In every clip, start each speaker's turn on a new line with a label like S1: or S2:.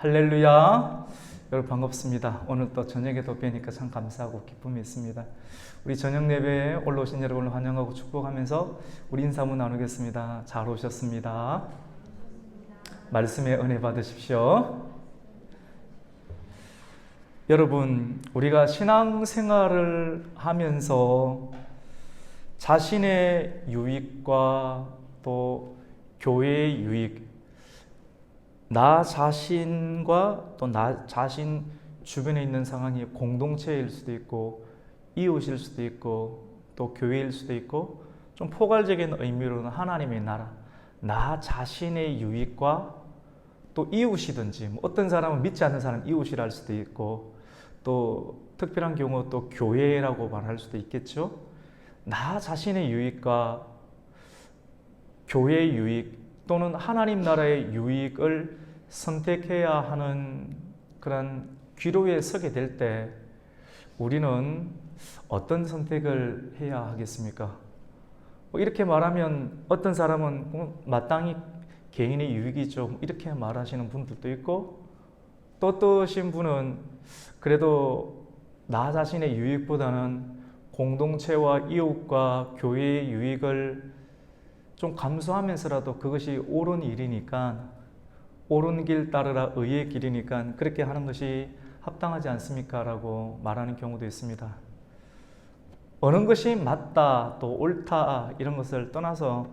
S1: 할렐루야. 여러분 반갑습니다. 오늘 또 저녁에도 뵈니까 참 감사하고 기쁨이 있습니다. 우리 저녁 예배에 올라오신 여러분을 환영하고 축복하면서 우리 인사 한번 나누겠습니다. 잘 오셨습니다. 말씀의 은혜 받으십시오. 여러분, 우리가 신앙생활을 하면서 자신의 유익과 또 교회의 유익, 나 자신과 또 나 자신 주변에 있는 상황이 공동체일 수도 있고 이웃일 수도 있고 또 교회일 수도 있고 좀 포괄적인 의미로는 하나님의 나라, 나 자신의 유익과 또 이웃이든지 어떤 사람은 믿지 않는 사람 이웃이라 할 수도 있고 또 특별한 경우 또 교회라고 말할 수도 있겠죠. 나 자신의 유익과 교회의 유익 또는 하나님 나라의 유익을 선택해야 하는 그런 기로에 서게 될 때 우리는 어떤 선택을 해야 하겠습니까? 이렇게 말하면 어떤 사람은 마땅히 개인의 유익이죠, 이렇게 말하시는 분들도 있고, 또 어떠신 분은 그래도 나 자신의 유익보다는 공동체와 이웃과 교회의 유익을 좀 감수하면서라도 그것이 옳은 일이니까, 옳은 길 따르라 의의 길이니까 그렇게 하는 것이 합당하지 않습니까? 라고 말하는 경우도 있습니다. 어느 것이 맞다 또 옳다 이런 것을 떠나서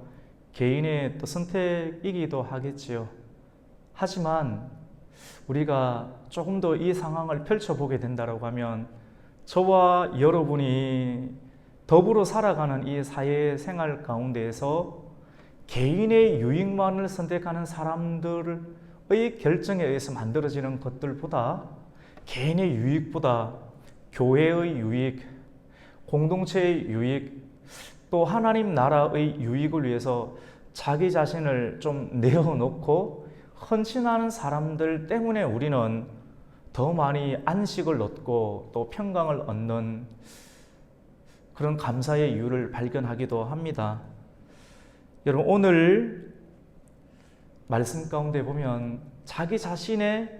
S1: 개인의 또 선택이기도 하겠지요. 하지만 우리가 조금 더 이 상황을 펼쳐보게 된다고 하면 저와 여러분이 더불어 살아가는 이 사회생활 가운데에서 개인의 유익만을 선택하는 사람들의 결정에 의해서 만들어지는 것들보다 개인의 유익보다 교회의 유익, 공동체의 유익, 또 하나님 나라의 유익을 위해서 자기 자신을 좀 내어놓고 헌신하는 사람들 때문에 우리는 더 많이 안식을 얻고 또 평강을 얻는 그런 감사의 이유를 발견하기도 합니다. 여러분, 오늘 말씀 가운데 보면 자기 자신의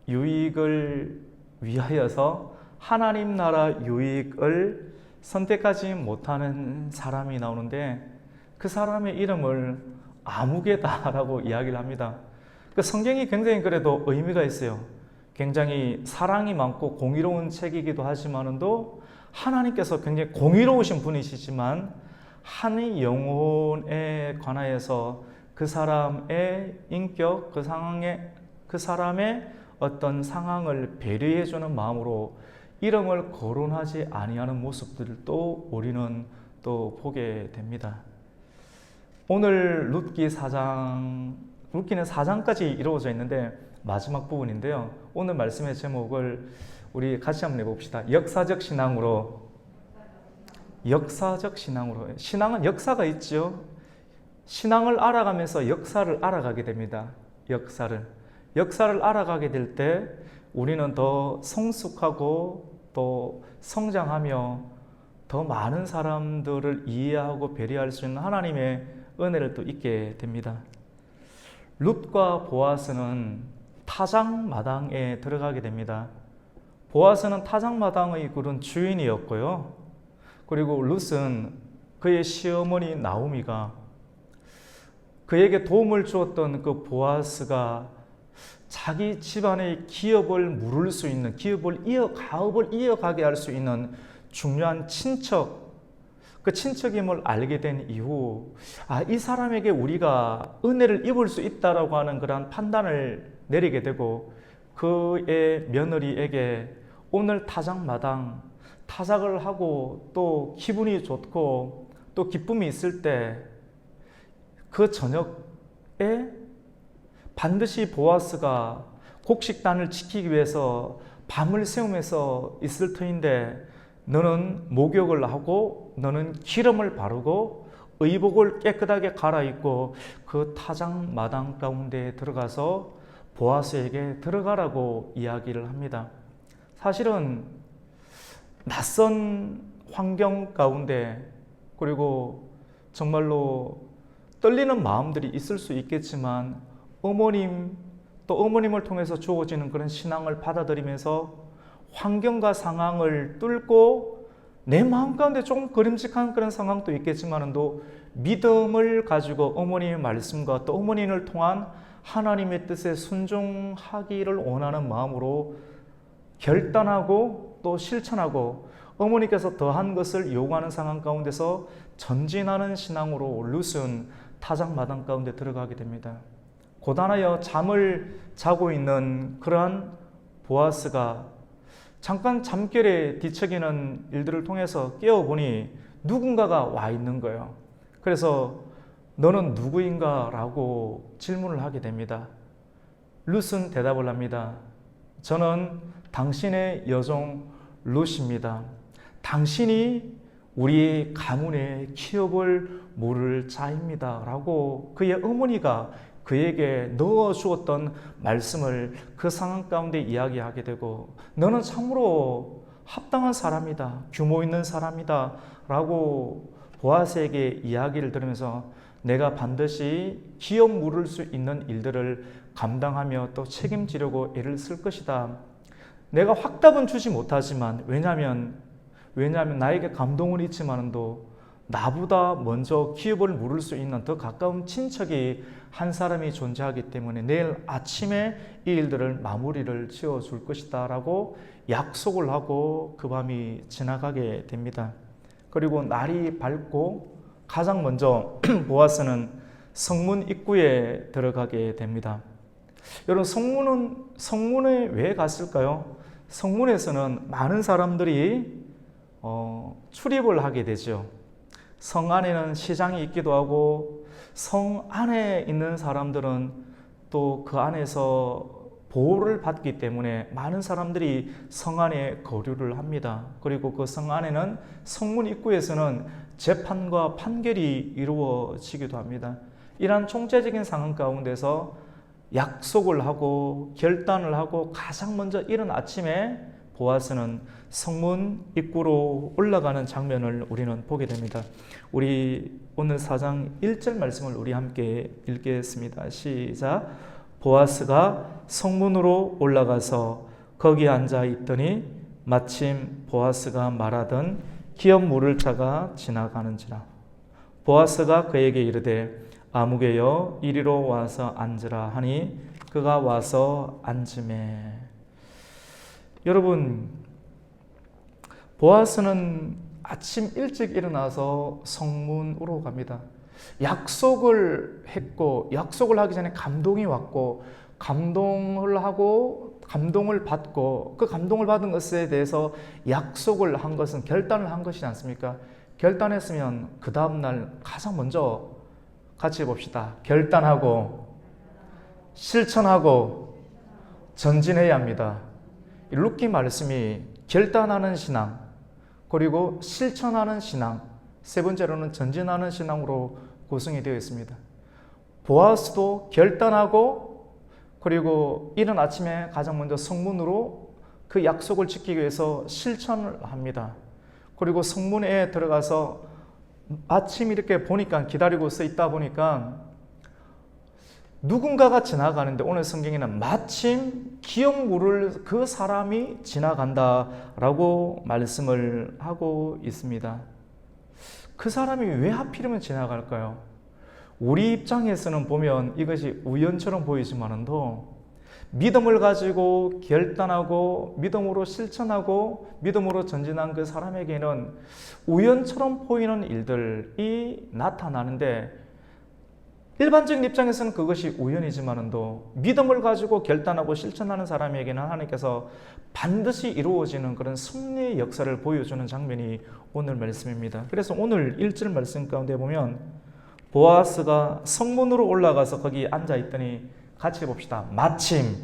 S1: 유익을 위하여서 하나님 나라 유익을 선택하지 못하는 사람이 나오는데 그 사람의 이름을 아무개다라고 이야기를 합니다. 그 성경이 굉장히 그래도 의미가 있어요. 굉장히 사랑이 많고 공의로운 책이기도 하지만도 하나님께서 굉장히 공의로우신 분이시지만 한 영혼에 관하여서 그 사람의 인격, 그 상황에 그 사람의 어떤 상황을 배려해주는 마음으로 이름을 거론하지 아니하는 모습들도 우리는 또 보게 됩니다. 오늘 룻기는 4장까지 이루어져 있는데 마지막 부분인데요. 오늘 말씀의 제목을 우리 같이 한번 해봅시다. 역사적 신앙으로. 역사적 신앙으로. 신앙은 역사가 있죠. 신앙을 알아가면서 역사를 알아가게 됩니다. 역사를 알아가게 될 때 우리는 더 성숙하고 또 성장하며 더 많은 사람들을 이해하고 배려할 수 있는 하나님의 은혜를 또 있게 됩니다. 룻과 보아스는 타작마당에 들어가게 됩니다. 보아스는 타작마당의 그런 주인이었고요. 그리고 룻은 그의 시어머니 나오미가 그에게 도움을 주었던 그 보아스가 자기 집안의 기업을 물을 수 있는, 가업을 이어가게 할 수 있는 중요한 친척, 그 친척임을 알게 된 이후 이 사람에게 우리가 은혜를 입을 수 있다라고 하는 그런 판단을 내리게 되고 그의 며느리에게 오늘 타작을 하고 또 기분이 좋고 또 기쁨이 있을 때 그 저녁에 반드시 보아스가 곡식단을 지키기 위해서 밤을 새우면서 있을 터인데 너는 목욕을 하고 너는 기름을 바르고 의복을 깨끗하게 갈아입고 그 타작마당 가운데 들어가서 보아스에게 들어가라고 이야기를 합니다. 사실은 낯선 환경 가운데 그리고 정말로 떨리는 마음들이 있을 수 있겠지만 어머님 또 어머님을 통해서 주어지는 그런 신앙을 받아들이면서 환경과 상황을 뚫고 내 마음 가운데 조금 그림직한 그런 상황도 있겠지만도 믿음을 가지고 어머니의 말씀과 또 어머니를 통한 하나님의 뜻에 순종하기를 원하는 마음으로 결단하고 또 실천하고 어머니께서 더한 것을 요구하는 상황 가운데서 전진하는 신앙으로 룻은 타작마당 가운데 들어가게 됩니다. 고단하여 잠을 자고 있는 그러한 보아스가 잠깐 잠결에 뒤척이는 일들을 통해서 깨어보니 누군가가 와 있는 거예요. 그래서 너는 누구인가? 라고 질문을 하게 됩니다. 룻은 대답을 합니다. 저는 당신의 여종 룻입니다. 당신이 우리 가문에 키워볼 물을 자입니다. 라고 그의 어머니가 그에게 넣어주었던 말씀을 그 상황 가운데 이야기하게 되고 너는 참으로 합당한 사람이다. 규모 있는 사람이다. 라고 보아스에게 이야기를 들으면서 내가 반드시 기업 물을 수 있는 일들을 감당하며 또 책임지려고 애를 쓸 것이다. 내가 확답은 주지 못하지만 왜냐하면 나에게 감동은 있지만도 나보다 먼저 기업을 물을 수 있는 더 가까운 친척이 한 사람이 존재하기 때문에 내일 아침에 이 일들을 마무리를 지어줄 것이다 라고 약속을 하고 그 밤이 지나가게 됩니다. 그리고 날이 밝고 가장 먼저 보아스는 성문 입구에 들어가게 됩니다. 여러분 성문에 왜 갔을까요? 성문에서는 많은 사람들이 출입을 하게 되죠. 성 안에는 시장이 있기도 하고 성 안에 있는 사람들은 또 그 안에서 보호를 받기 때문에 많은 사람들이 성 안에 거류를 합니다. 그리고 그 성 안에는 성문 입구에서는 재판과 판결이 이루어지기도 합니다. 이러한 총체적인 상황 가운데서 약속을 하고 결단을 하고 가장 먼저 이른 아침에 보아스는 성문 입구로 올라가는 장면을 우리는 보게 됩니다. 우리 오늘 4장 1절 말씀을 우리 함께 읽겠습니다. 시작. 보아스가 성문으로 올라가서 거기 앉아 있더니 마침 보아스가 말하던 기업 물을 자가 지나가는지라. 보아스가 그에게 이르되 아무개여 이리로 와서 앉으라 하니 그가 와서 앉으매. 여러분, 보아스는 아침 일찍 일어나서 성문으로 갑니다. 약속을 했고 약속을 하기 전에 감동이 왔고 감동을 받고 그 감동을 받은 것에 대해서 약속을 한 것은 결단을 한 것이지 않습니까? 결단했으면 그 다음날 가장 먼저 같이 봅시다. 결단하고 실천하고 전진해야 합니다. 룻기 말씀이 결단하는 신앙, 그리고 실천하는 신앙, 세 번째로는 전진하는 신앙으로 구성이 되어 있습니다. 보아스도 결단하고 그리고 이른 아침에 가장 먼저 성문으로 그 약속을 지키기 위해서 실천을 합니다. 그리고 성문에 들어가서 마침 이렇게 보니까 기다리고 서 있다 보니까 누군가가 지나가는데 오늘 성경에는 마침 기업 물을 그 사람이 지나간다라고 말씀을 하고 있습니다. 그 사람이 왜 하필이면 지나갈까요? 우리 입장에서는 보면 이것이 우연처럼 보이지만도 믿음을 가지고 결단하고 믿음으로 실천하고 믿음으로 전진한 그 사람에게는 우연처럼 보이는 일들이 나타나는데 일반적인 입장에서는 그것이 우연이지만도 믿음을 가지고 결단하고 실천하는 사람에게는 하나님께서 반드시 이루어지는 그런 승리의 역사를 보여주는 장면이 오늘 말씀입니다. 그래서 오늘 1절 말씀 가운데 보면 보아스가 성문으로 올라가서 거기 앉아 있더니 같이 봅시다. 마침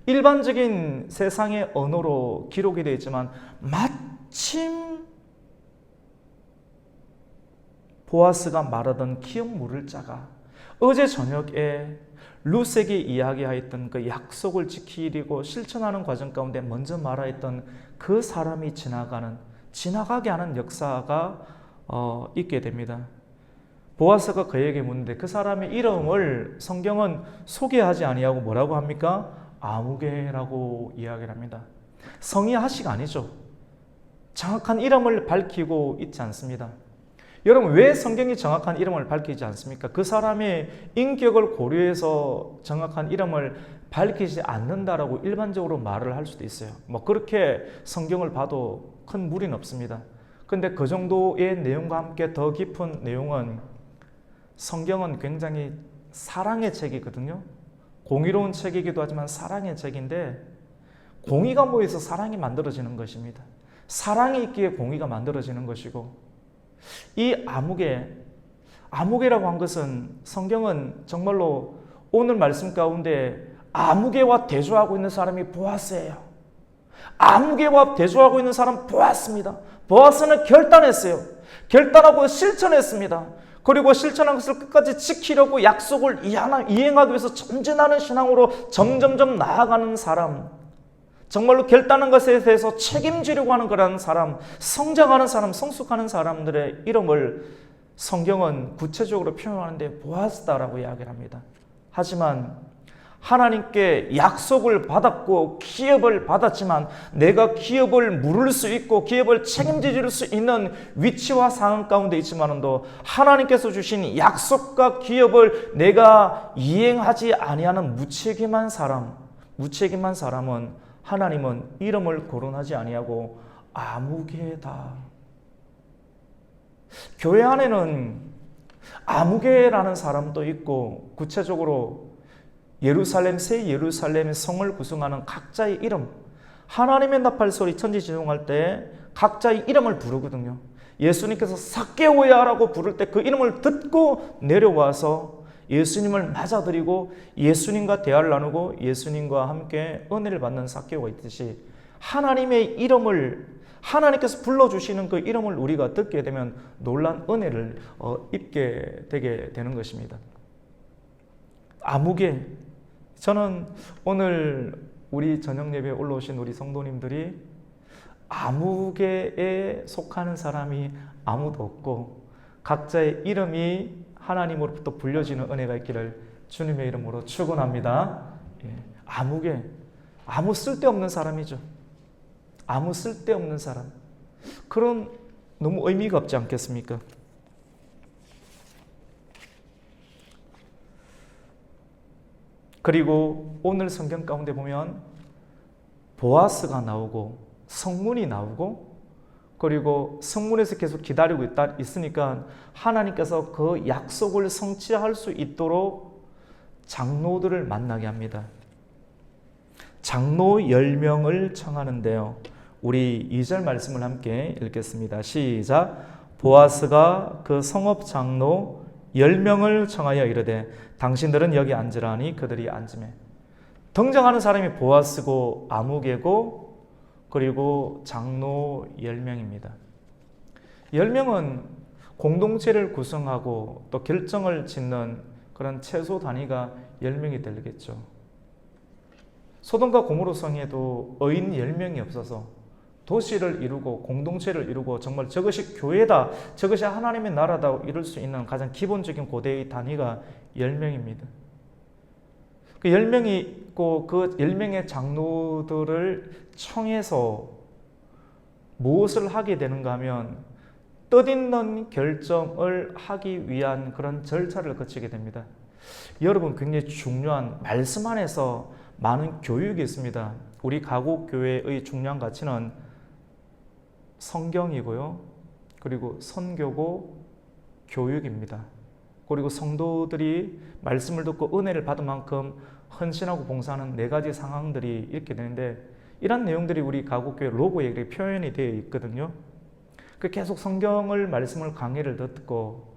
S1: 일반적인 세상의 언어로 기록이 되어 있지만 마침 보아스가 말하던 기업 물을 자가 어제 저녁에 룻에게 이야기하였던 그 약속을 지키려고 실천하는 과정 가운데 먼저 말하였던 그 사람이 지나가게 하는 역사가 있게 됩니다. 보아스가 그에게 묻는데 그 사람의 이름을 성경은 소개하지 아니하고 뭐라고 합니까? 아무개라고 이야기를 합니다. 성이 하씨가 아니죠. 정확한 이름을 밝히고 있지 않습니다. 여러분, 왜 성경이 정확한 이름을 밝히지 않습니까? 그 사람의 인격을 고려해서 정확한 이름을 밝히지 않는다라고 일반적으로 말을 할 수도 있어요. 뭐 그렇게 성경을 봐도 큰 무리는 없습니다. 근데 그 정도의 내용과 함께 더 깊은 내용은, 성경은 굉장히 사랑의 책이거든요. 공의로운 책이기도 하지만 사랑의 책인데, 공의가 모여서 사랑이 만들어지는 것입니다. 사랑이 있기에 공의가 만들어지는 것이고, 이 아무개라고 한 것은 성경은 정말로 오늘 말씀 가운데 아무개와 대조하고 있는 사람이 보아스예요. 아무개와 대조하고 있는 사람 보아스입니다. 보아스는 결단했어요. 결단하고 실천했습니다. 그리고 실천한 것을 끝까지 지키려고 약속을 이행하기 위해서 전진하는 신앙으로 점점점 나아가는 사람, 정말로 결단한 것에 대해서 책임지려고 하는 그런 사람, 성장하는 사람, 성숙하는 사람들의 이름을 성경은 구체적으로 표현하는데 보아스다라고 이야기를 합니다. 하지만 하나님께 약속을 받았고 기업을 받았지만 내가 기업을 물을 수 있고 기업을 책임질 수 있는 위치와 상황 가운데 있지만도 하나님께서 주신 약속과 기업을 내가 이행하지 아니하는 무책임한 사람은 하나님은 이름을 거론하지 아니하고 아무개다. 교회 안에는 아무개라는 사람도 있고, 구체적으로 새 예루살렘 성을 구성하는 각자의 이름, 하나님의 나팔소리 천지진동할 때 각자의 이름을 부르거든요. 예수님께서 삭개오야라고 부를 때 그 이름을 듣고 내려와서 예수님을 맞아들이고 예수님과 대화를 나누고 예수님과 함께 은혜를 받는 삭개오가 있듯이, 하나님의 이름을, 하나님께서 불러주시는 그 이름을 우리가 듣게 되면 놀란 은혜를 입게 되게 되는 것입니다. 아무개, 저는 오늘 우리 저녁 예배에 올라오신 우리 성도님들이 아무개에 속하는 사람이 아무도 없고 각자의 이름이 하나님으로부터 불려지는 은혜가 있기를 주님의 이름으로 축원합니다. 아무개, 아무 쓸데없는 사람이죠. 아무 쓸데없는 사람. 그런 너무 의미가 없지 않겠습니까? 그리고 오늘 성경 가운데 보면 보아스가 나오고 성문이 나오고, 그리고 성문에서 계속 기다리고 있으니까 하나님께서 그 약속을 성취할 수 있도록 장로들을 만나게 합니다. 장로 10명을 청하는데요. 우리 2절 말씀을 함께 읽겠습니다. 시작. 보아스가 그 성읍 장로 10명을 청하여 이르되 당신들은 여기 앉으라니 그들이 앉으매. 등장하는 사람이 보아스고 아무개고 그리고 장로 10명입니다. 10명은 공동체를 구성하고 또 결정을 짓는 그런 최소 단위가 10명이 되겠죠. 소돔과 고모로 성에도 의인 10명이 없어서 도시를 이루고 공동체를 이루고 정말 저것이 교회다, 저것이 하나님의 나라다 이룰 수 있는 가장 기본적인 고대의 단위가 10명입니다. 그 10명이 있고 그 10명의 장로들을 청해서 무엇을 하게 되는가 하면 뜻있는 결정을 하기 위한 그런 절차를 거치게 됩니다. 여러분, 굉장히 중요한 말씀 안에서 많은 교육이 있습니다. 우리 가곡교회의 중요한 가치는 성경이고요. 그리고 선교고 교육입니다. 그리고 성도들이 말씀을 듣고 은혜를 받은 만큼 헌신하고 봉사하는 4가지 상황들이 있게 되는데, 이런 내용들이 우리 가곡교회 로고에 표현이 되어 있거든요. 계속 성경을 말씀을 강의를 듣고,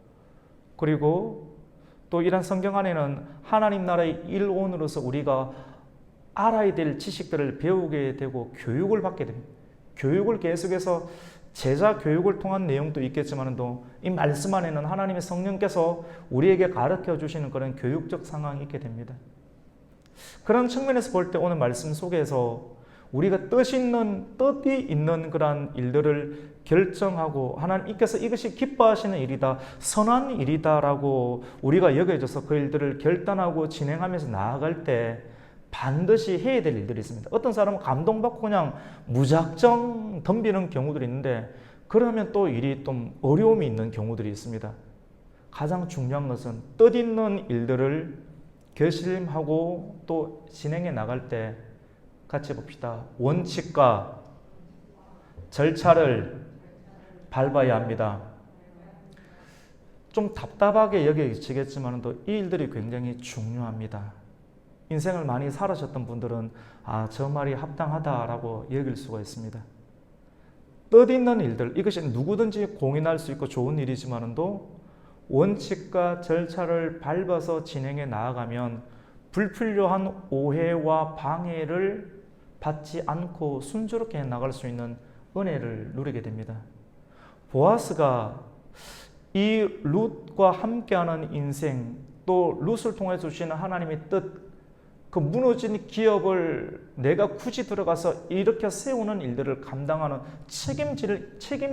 S1: 그리고 또 이런 성경 안에는 하나님 나라의 일원으로서 우리가 알아야 될 지식들을 배우게 되고 교육을 받게 됩니다. 교육을 계속해서 제자 교육을 통한 내용도 있겠지만도 이 말씀 안에는 하나님의 성령께서 우리에게 가르쳐 주시는 그런 교육적 상황이 있게 됩니다. 그런 측면에서 볼 때 오늘 말씀 속에서 우리가 뜻이 있는 그러한 일들을 결정하고 하나님께서 이것이 기뻐하시는 일이다, 선한 일이다라고 우리가 여겨져서 그 일들을 결단하고 진행하면서 나아갈 때 반드시 해야 될 일들이 있습니다. 어떤 사람은 감동받고 그냥 무작정 덤비는 경우들이 있는데 그러면 또 일이 좀 어려움이 있는 경우들이 있습니다. 가장 중요한 것은 뜻있는 일들을 결심하고 또 진행해 나갈 때 같이 봅시다. 원칙과 절차를 밟아야 합니다. 좀 답답하게 여겨지겠지만 또 이 일들이 굉장히 중요합니다. 인생을 많이 살아셨던 분들은 저 말이 합당하다라고 여길 수가 있습니다. 뜻있는 일들, 이것이 누구든지 공인할 수 있고 좋은 일이지만도 원칙과 절차를 밟아서 진행해 나아가면 불필요한 오해와 방해를 받지 않고 순조롭게 나갈 수 있는 은혜를 누리게 됩니다. 보아스가 이 룻과 함께하는 인생, 또 룻을 통해 주시는 하나님의 뜻, 그 무너진 기업을 내가 굳이 들어가서 일으켜 세우는 일들을 감당하는 책임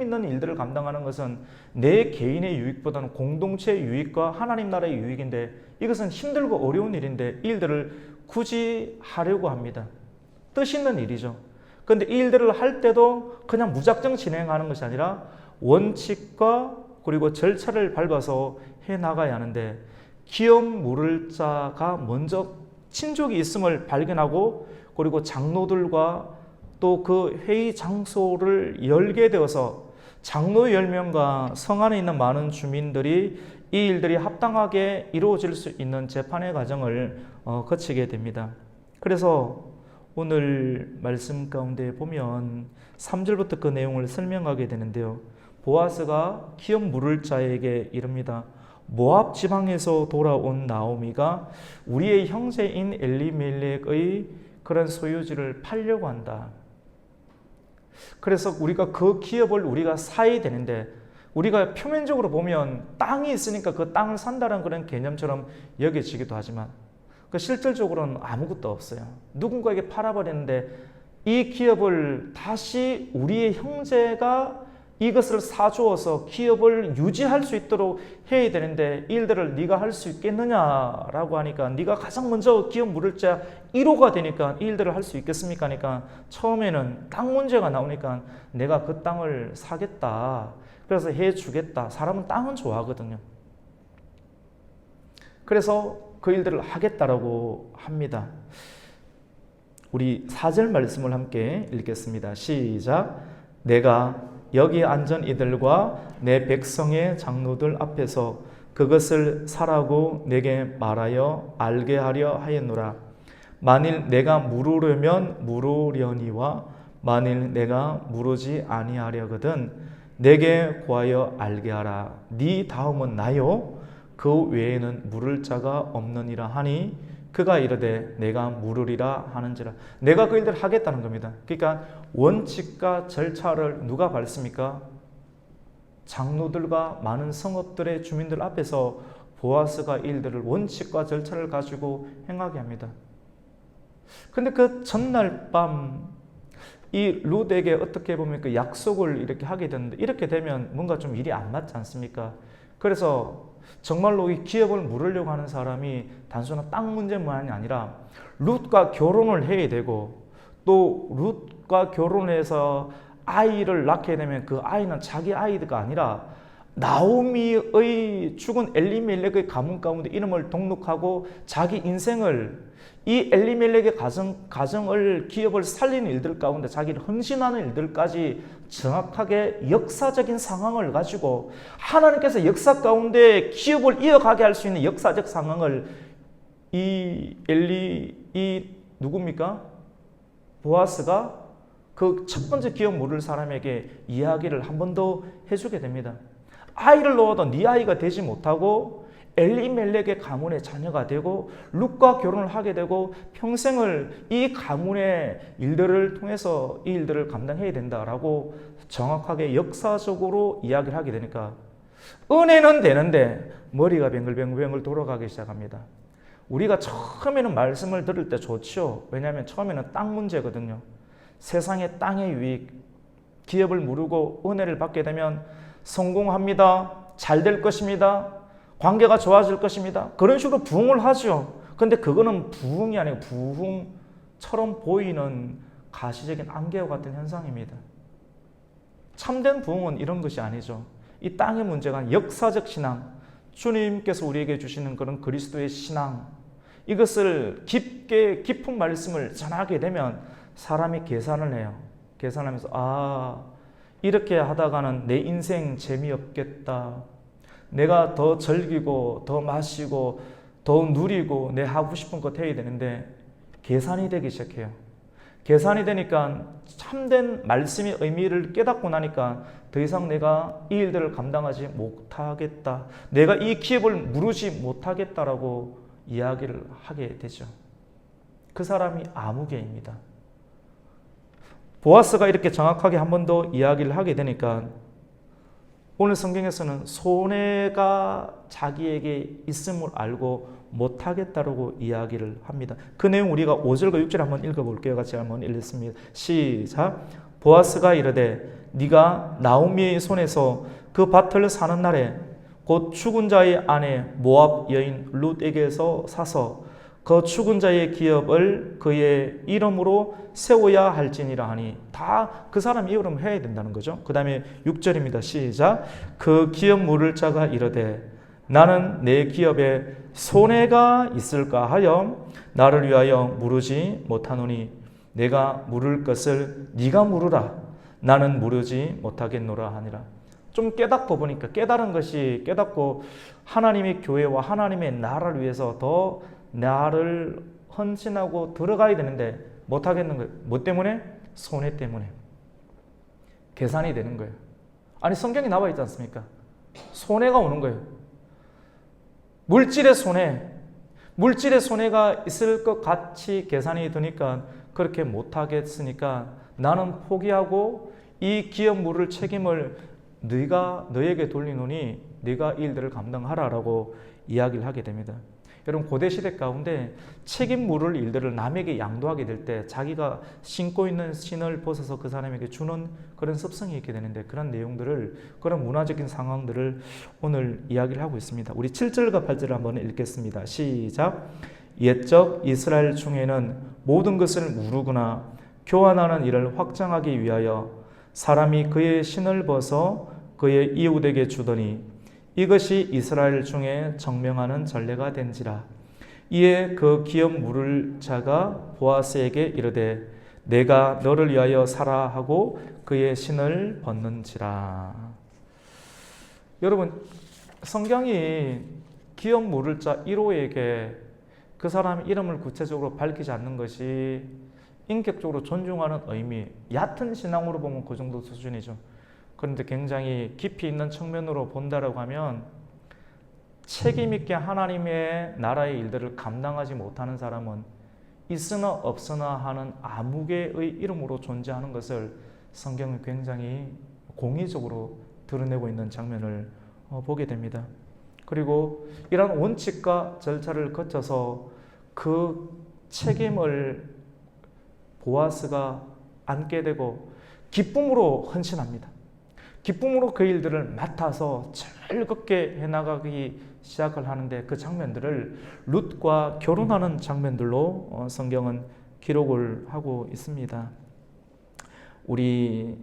S1: 있는 일들을 감당하는 것은 내 개인의 유익보다는 공동체의 유익과 하나님 나라의 유익인데 이것은 힘들고 어려운 일인데 이 일들을 굳이 하려고 합니다. 뜻 있는 일이죠. 그런데 이 일들을 할 때도 그냥 무작정 진행하는 것이 아니라 원칙과 그리고 절차를 밟아서 해나가야 하는데 기업 물을 자가 먼저 친족이 있음을 발견하고 그리고 장로들과 또 그 회의 장소를 열게 되어서 장로 10명과 성 안에 있는 많은 주민들이 이 일들이 합당하게 이루어질 수 있는 재판의 과정을 거치게 됩니다. 그래서 오늘 말씀 가운데 보면 3절부터 그 내용을 설명하게 되는데요. 보아스가 기업 물을 자에게 이릅니다. 모압 지방에서 돌아온 나오미가 우리의 형제인 엘리멜렉의 그런 소유지를 팔려고 한다. 그래서 우리가 그 기업을 우리가 사야 되는데 우리가 표면적으로 보면 땅이 있으니까 그 땅을 산다는 그런 개념처럼 여겨지기도 하지만 그 실질적으로는 아무것도 없어요. 누군가에게 팔아버렸는데 이 기업을 다시 우리의 형제가 이것을 사주어서 기업을 유지할 수 있도록 해야 되는데 이 일들을 네가 할 수 있겠느냐라고 하니까 네가 가장 먼저 기업 물을 자 1호가 되니까 이 일들을 할 수 있겠습니까? 하니까 처음에는 땅 문제가 나오니까 내가 그 땅을 사겠다. 그래서 해주겠다. 사람은 땅은 좋아하거든요. 그래서 그 일들을 하겠다라고 합니다. 우리 4절 말씀을 함께 읽겠습니다. 시작. 내가 여기 앉은 이들과 내 백성의 장로들 앞에서 그것을 사라고 내게 말하여 알게 하려 하였노라. 만일 내가 물으려면 물으려니와 만일 내가 물으지 아니하려거든 내게 구하여 알게 하라. 네 다음은 나요 그 외에는 물을 자가 없느니라 하니 그가 이르되 내가 물으리라 하는지라. 내가 그 일들을 하겠다는 겁니다. 그러니까 원칙과 절차를 누가 밟습니까? 장로들과 많은 성읍들의 주민들 앞에서 보아스가 일들을 원칙과 절차를 가지고 행하게 합니다. 근데 그 전날 밤 이 룻에게 어떻게 보면 그 약속을 이렇게 하게 되는데 이렇게 되면 뭔가 좀 일이 안 맞지 않습니까? 그래서 정말로 이 기업을 물으려고 하는 사람이 단순한 땅 문제만이 아니라 룻과 결혼을 해야 되고 또 룻과 결혼해서 아이를 낳게 되면 그 아이는 자기 아이가 아니라 나오미의 죽은 엘리멜렉의 가문 가운데 이름을 등록하고 자기 인생을 이 엘리멜렉의 가정을 기업을 살리는 일들 가운데 자기를 헌신하는 일들까지 정확하게 역사적인 상황을 가지고 하나님께서 역사 가운데 기업을 이어가게 할 수 있는 역사적 상황을 이 누굽니까? 보아스가 그 첫 번째 기업 물을 사람에게 이야기를 한 번 더 해주게 됩니다. 아이를 낳아도 네 아이가 되지 못하고 엘리멜렉의 가문의 자녀가 되고 룻과 결혼을 하게 되고 평생을 이 가문의 일들을 통해서 이 일들을 감당해야 된다라고 정확하게 역사적으로 이야기를 하게 되니까 은혜는 되는데 머리가 뱅글뱅글 돌아가기 시작합니다. 우리가 처음에는 말씀을 들을 때 좋죠. 왜냐하면 처음에는 땅 문제거든요. 세상의 땅의 유익, 기업을 무르고 은혜를 받게 되면 성공합니다. 잘 될 것입니다. 관계가 좋아질 것입니다. 그런 식으로 부흥을 하죠. 근데 그거는 부흥이 아니고 부흥처럼 보이는 가시적인 안개와 같은 현상입니다. 참된 부흥은 이런 것이 아니죠. 이 땅의 문제가 역사적 신앙, 주님께서 우리에게 주시는 그런 그리스도의 신앙, 이것을 깊은 말씀을 전하게 되면 사람이 계산을 해요. 계산하면서 이렇게 하다가는 내 인생 재미없겠다. 내가 더 즐기고 더 마시고 더 누리고 내 하고 싶은 것 해야 되는데 계산이 되기 시작해요. 계산이 되니까 참된 말씀의 의미를 깨닫고 나니까 더 이상 내가 이 일들을 감당하지 못하겠다. 내가 이 기업을 무르지 못하겠다라고 이야기를 하게 되죠. 그 사람이 아무개입니다. 보아스가 이렇게 정확하게 한 번 더 이야기를 하게 되니까 오늘 성경에서는 손해가 자기에게 있음을 알고 못하겠다라고 이야기를 합니다. 그 내용 우리가 5절과 6절 한번 읽어볼게요. 같이 한번 읽겠습니다. 시작. 보아스가 이르되 네가 나오미의 손에서 그 밭을 사는 날에 곧 죽은 자의 아내 모압 여인 룻에게서 사서 그 죽은 자의 기업을 그의 이름으로 세워야 할지니라 하니, 다 그 사람 이름 해야 된다는 거죠. 그 다음에 6절입니다. 시작. 그 기업 물을 자가 이르되 나는 내 기업에 손해가 있을까 하여 나를 위하여 물으지 못하노니 내가 물을 것을 네가 물으라. 나는 물으지 못하겠노라 하니라. 좀 깨닫고 보니까 깨닫고 하나님의 교회와 하나님의 나라를 위해서 더 나를 헌신하고 들어가야 되는데 못하겠는 거예요. 뭐 때문에? 손해 때문에. 계산이 되는 거예요. 아니 성경에 나와 있지 않습니까? 손해가 오는 거예요. 물질의 손해가 있을 것 같이 계산이 되니까 그렇게 못하겠으니까 나는 포기하고 이 기업 물을 책임을 너에게 돌리노니 네가 이 일들을 감당하라라고 이야기를 하게 됩니다. 여러분, 고대 시대 가운데 책임 물을 일들을 남에게 양도하게 될 때 자기가 신고 있는 신을 벗어서 그 사람에게 주는 그런 습성이 있게 되는데, 그런 내용들을, 그런 문화적인 상황들을 오늘 이야기를 하고 있습니다. 우리 7절과 8절을 한번 읽겠습니다. 시작. 옛적 이스라엘 중에는 모든 것을 무르거나 교환하는 일을 확장하기 위하여 사람이 그의 신을 벗어 그의 이웃에게 주더니 이것이 이스라엘 중에 정명하는 전례가 된지라. 이에 그 기업 물을 자가 보아스에게 이르되 내가 너를 위하여 사라 하고 그의 신을 벗는지라. 여러분, 성경이 기업 물을 자 1호에게 그 사람 이름을 구체적으로 밝히지 않는 것이 인격적으로 존중하는 의미, 얕은 신앙으로 보면 그 정도 수준이죠. 그런데 굉장히 깊이 있는 측면으로 본다라고 하면 책임 있게 하나님의 나라의 일들을 감당하지 못하는 사람은 있으나 없으나 하는 아무개의 이름으로 존재하는 것을 성경은 굉장히 공의적으로 드러내고 있는 장면을 보게 됩니다. 그리고 이런 원칙과 절차를 거쳐서 그 책임을 보아스가 안게 되고 기쁨으로 헌신합니다. 기쁨으로 그 일들을 맡아서 즐겁게 해나가기 시작을 하는데, 그 장면들을 룻과 결혼하는 장면들로 성경은 기록을 하고 있습니다. 우리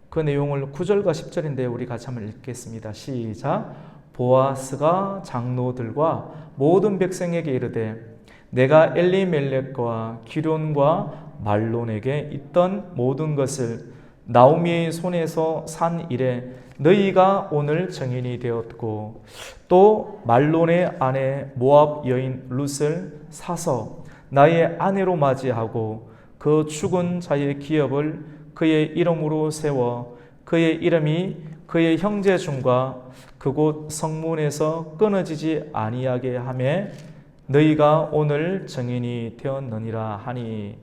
S1: 그 내용을 9절과 10절인데 우리 같이 한번 읽겠습니다. 시작. 보아스가 장로들과 모든 백성에게 이르되 내가 엘리멜렉과 기론과 말론에게 있던 모든 것을 나오미의 손에서 산 이래 너희가 오늘 증인이 되었고, 또 말론의 아내 모압 여인 룻을 사서 나의 아내로 맞이하고 그 죽은 자의 기업을 그의 이름으로 세워 그의 이름이 그의 형제 중과 그곳 성문에서 끊어지지 아니하게 하매 너희가 오늘 증인이 되었느니라 하니.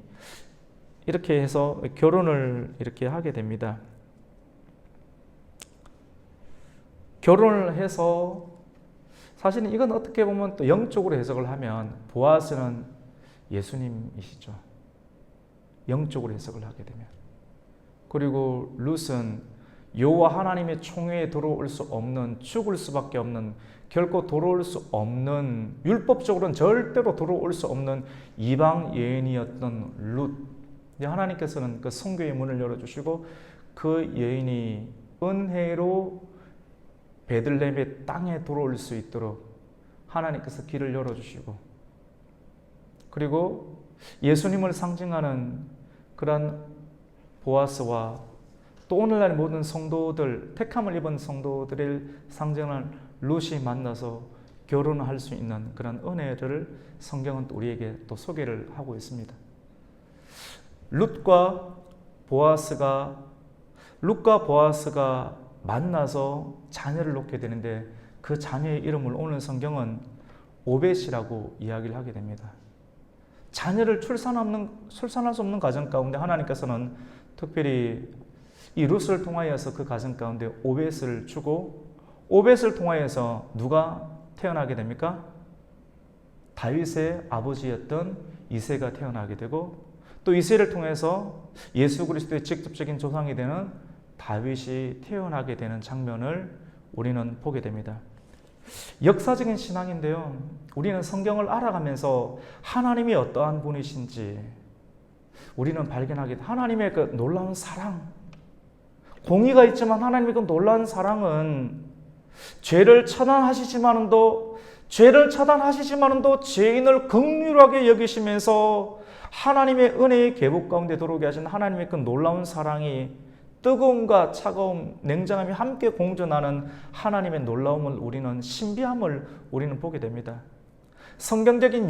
S1: 이렇게 해서 결혼을 이렇게 하게 됩니다. 결혼을 해서 사실은 이건 어떻게 보면 또 영적으로 해석을 하면 보아스는 예수님이시죠. 영적으로 해석을 하게 되면. 그리고 룻은 여호와 하나님의 총회에 들어올 수 없는, 죽을 수밖에 없는, 결코 들어올 수 없는, 율법적으로는 절대로 들어올 수 없는 이방 여인이었던 룻. 하나님께서는 그 성교의 문을 열어주시고 그 여인이 은혜로 베들레헴의 땅에 들어올 수 있도록 하나님께서 길을 열어주시고, 그리고 예수님을 상징하는 그런 보아스와 또 오늘날 모든 성도들, 택함을 입은 성도들을 상징하는 룻이 만나서 결혼할 수 있는 그런 은혜를 성경은 또 우리에게 또 소개를 하고 있습니다. 룻과 보아스가 만나서 자녀를 놓게 되는데 그 자녀의 이름을 오늘 성경은 오벳이라고 이야기를 하게 됩니다. 자녀를 출산할 수 없는 가정 가운데 하나님께서는 특별히 이 룻을 통하여서 그 가정 가운데 오벳을 주고, 오벳을 통하여서 누가 태어나게 됩니까? 다윗의 아버지였던 이새가 태어나게 되고, 또 이새를 통해서 예수 그리스도의 직접적인 조상이 되는 다윗이 태어나게 되는 장면을 우리는 보게 됩니다. 역사적인 신앙인데요, 우리는 성경을 알아가면서 하나님이 어떠한 분이신지 우리는 발견하게 됩니다. 하나님의 그 놀라운 사랑, 공의가 있지만 하나님의 그 놀라운 사랑은 죄를 차단하시지만도 죄인을 긍휼하게 여기시면서 하나님의 은혜의 계복 가운데 들어오게 하신 하나님의 그 놀라운 사랑이 뜨거움과 차가움, 냉정함이 함께 공존하는 하나님의 놀라움을 우리는, 신비함을 우리는 보게 됩니다. 성경적인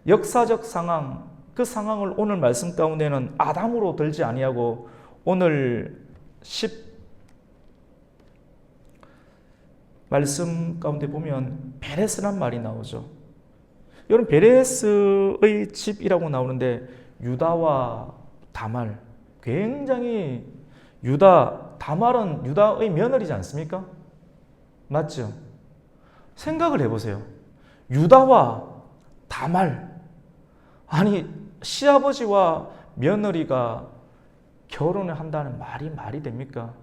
S1: 역사적 상황, 그 상황을 오늘 말씀 가운데는 아담으로 들지 아니하고 오늘 말씀 가운데 보면 베레스란 말이 나오죠. 여러분, 베레스의 집이라고 나오는데 유다와 다말, 굉장히 다말은 유다의 며느리지 않습니까? 맞죠? 생각을 해보세요. 유다와 다말, 아니 시아버지와 며느리가 결혼을 한다는 말이 됩니까?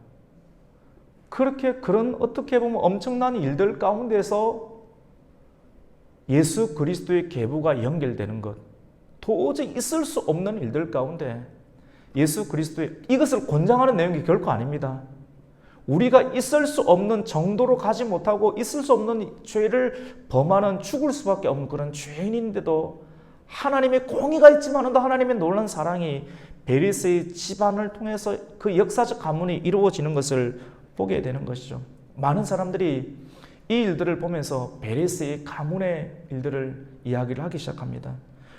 S1: 그런 어떻게 보면 엄청난 일들 가운데서 예수 그리스도의 계보가 연결되는 것, 도저히 있을 수 없는 일들 가운데 예수 그리스도의, 이것을 권장하는 내용이 결코 아닙니다. 우리가 있을 수 없는 정도로 가지 못하고 있을 수 없는 죄를 범하는, 죽을 수밖에 없는 그런 죄인인데도 하나님의 공의가 있지만도 하나님의 놀라운 사랑이 베레스의 집안을 통해서 그 역사적 가문이 이루어지는 것을 보게 되는 것이죠. 많은 사람들이 이 일들을 보면서 베레스의 가문의 일들을 이야기를 하기 시작합니다.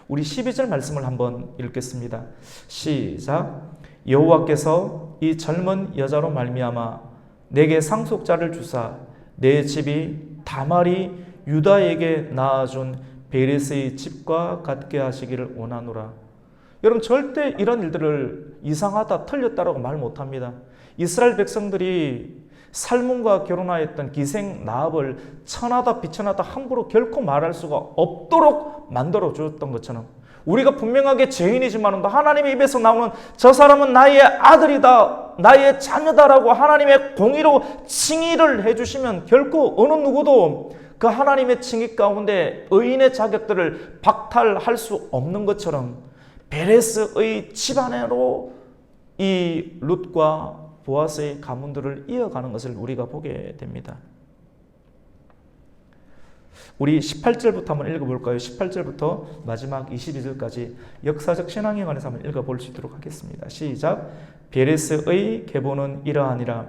S1: 우리 12절 말씀을 한번 읽겠습니다. 시작. 여호와께서 이 젊은 여자로 말미암아 내게 상속자를 주사 내 집이 다말이 유다에게 낳아준 베레스의 집과 같게 하시기를 원하노라. 여러분, 절대 이런 일들을 이상하다, 틀렸다라고 말 못합니다. 이스라엘 백성들이 살몬과 결혼하였던 기생 라합을 천하다 비천하다 함부로 결코 말할 수가 없도록 만들어 주었던 것처럼, 우리가 분명하게 죄인이지만 하나님의 입에서 나오는 저 사람은 나의 아들이다, 나의 자녀다라고 하나님의 공의로 칭의를 해주시면 결코 어느 누구도 그 하나님의 칭의 가운데 의인의 자격들을 박탈할 수 없는 것처럼 베레스의 집안으로 이 룻과 보아스의 가문들을 이어가는 것을 우리가 보게 됩니다. 우리 18절부터 한번 읽어볼까요? 18절부터 마지막 22절까지 역사적 신앙에 관해서 한번 읽어볼 수 있도록 하겠습니다. 시작. 베레스의 계보는 이러하니라.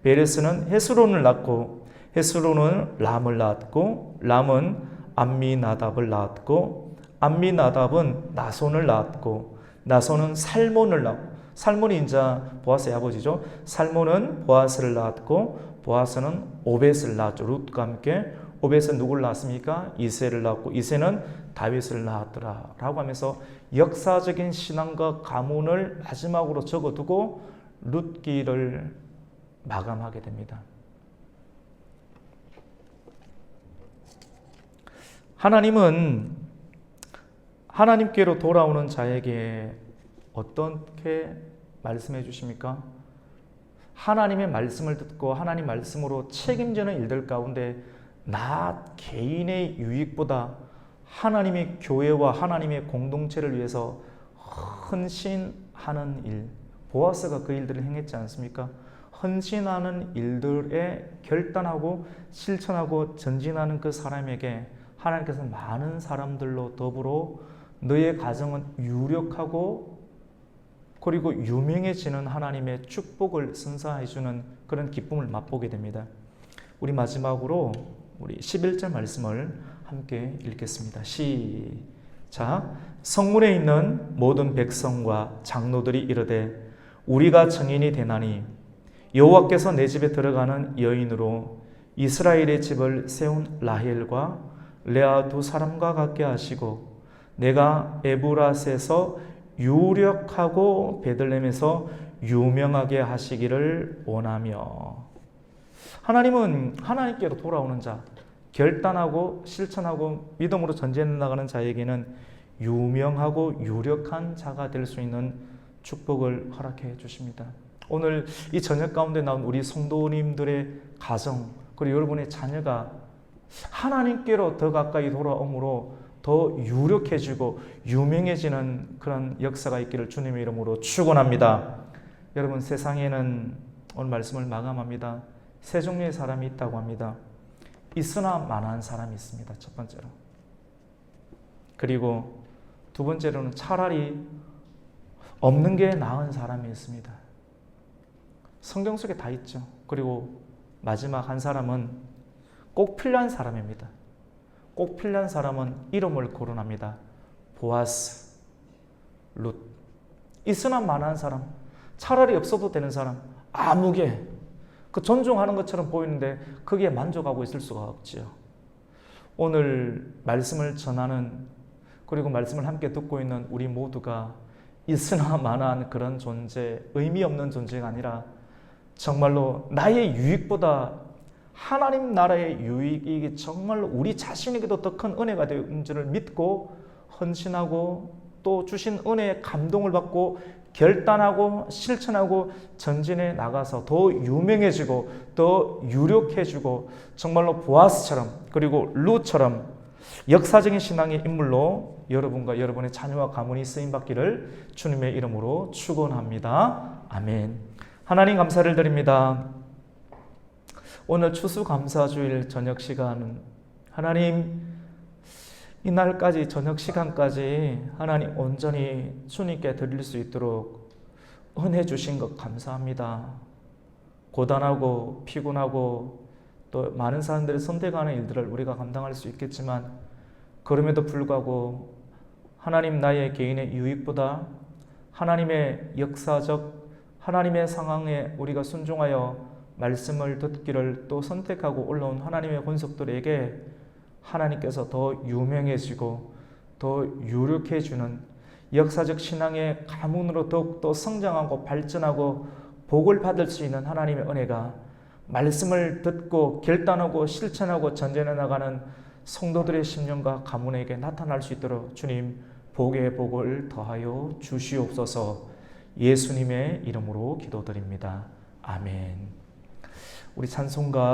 S1: 베레스는 헤스론을 낳고 헤스론은 람을 낳았고 람은 암미나답을 낳았고 암미나답은 나손을 낳았고 나손은 살몬을 낳고, 살몬이 이제 보아스의 아버지죠. 살몬은 보아스를 낳았고 보아스는 오벳을 낳았죠. 룻과 함께. 오벳은 누구를 낳았습니까? 이새를 낳았고 이새는 다윗을 낳았더라 라고 하면서 역사적인 신앙과 가문을 마지막으로 적어두고 룻기를 마감하게 됩니다. 하나님은 하나님께로 돌아오는 자에게 어떻게 말씀해 주십니까? 하나님의 말씀을 듣고 하나님 말씀으로 책임지는 일들 가운데 나 개인의 유익보다 하나님의 교회와 하나님의 공동체를 위해서 헌신하는 일, 보아스가 그 일들을 행했지 않습니까? 헌신하는 일들에 결단하고 실천하고 전진하는 그 사람에게 하나님께서 많은 사람들로 더불어 너의 가정은 유력하고 그리고 유명해지는 하나님의 축복을 선사해 주는 그런 기쁨을 맛보게 됩니다. 우리 마지막으로 우리 11절 말씀을 함께 읽겠습니다. 시작. 성문에 있는 모든 백성과 장로들이 이르되 우리가 증인이 되나니 여호와께서 내 집에 들어가는 여인으로 이스라엘의 집을 세운 라헬과 레아 두 사람과 같게 하시고 내가 에브라스에서 유력하고 베들레헴에서 유명하게 하시기를 원하며. 하나님은 하나님께로 돌아오는 자, 결단하고 실천하고 믿음으로 전진해 나가는 자에게는 유명하고 유력한 자가 될 수 있는 축복을 허락해 주십니다. 오늘 이 저녁 가운데 나온 우리 성도님들의 가정 그리고 여러분의 자녀가 하나님께로 더 가까이 돌아옴으로 더 유력해지고 유명해지는 그런 역사가 있기를 주님의 이름으로 축원합니다. 여러분, 세상에는 오늘 말씀을 마감합니다. 세 종류의 사람이 있다고 합니다. 있으나 마나한 사람이 있습니다. 첫 번째로. 그리고 두 번째로는 차라리 없는 게 나은 사람이 있습니다. 성경 속에 다 있죠. 그리고 마지막 한 사람은 꼭 필요한 사람입니다. 꼭 필요한 사람은 이름을 거론합니다. 보아스, 룻. 있으나 마나한 사람, 차라리 없어도 되는 사람, 아무개 그 존중하는 것처럼 보이는데 거기에 만족하고 있을 수가 없지요. 오늘 말씀을 전하는 그리고 말씀을 함께 듣고 있는 우리 모두가 있으나 마나한 그런 존재, 의미 없는 존재가 아니라 정말로 나의 유익보다 하나님 나라의 유익이 정말로 우리 자신에게도 더 큰 은혜가 되는 줄을 믿고 헌신하고 또 주신 은혜에 감동을 받고 결단하고 실천하고 전진해 나가서 더 유명해지고 더 유력해지고 정말로 보아스처럼 그리고 룻처럼 역사적인 신앙의 인물로 여러분과 여러분의 자녀와 가문이 쓰임받기를 주님의 이름으로 축원합니다. 아멘. 하나님 감사를 드립니다. 오늘 추수감사주일 저녁 시간 하나님 이날까지 저녁 시간까지 하나님 온전히 주님께 드릴 수 있도록 은혜 주신 것 감사합니다. 고단하고 피곤하고 또 많은 사람들이 선택하는 일들을 우리가 감당할 수 있겠지만 그럼에도 불구하고 하나님 나의 개인의 유익보다 하나님의 역사적 하나님의 상황에 우리가 순종하여 말씀을 듣기를 또 선택하고 올라온 하나님의 권속들에게 하나님께서 더 유명해지고 더 유력해지는 역사적 신앙의 가문으로 더욱더 성장하고 발전하고 복을 받을 수 있는 하나님의 은혜가 말씀을 듣고 결단하고 실천하고 전진해 나가는 성도들의 심령과 가문에게 나타날 수 있도록 주님 복의 복을 더하여 주시옵소서. 예수님의 이름으로 기도드립니다. 아멘. 우리 찬송가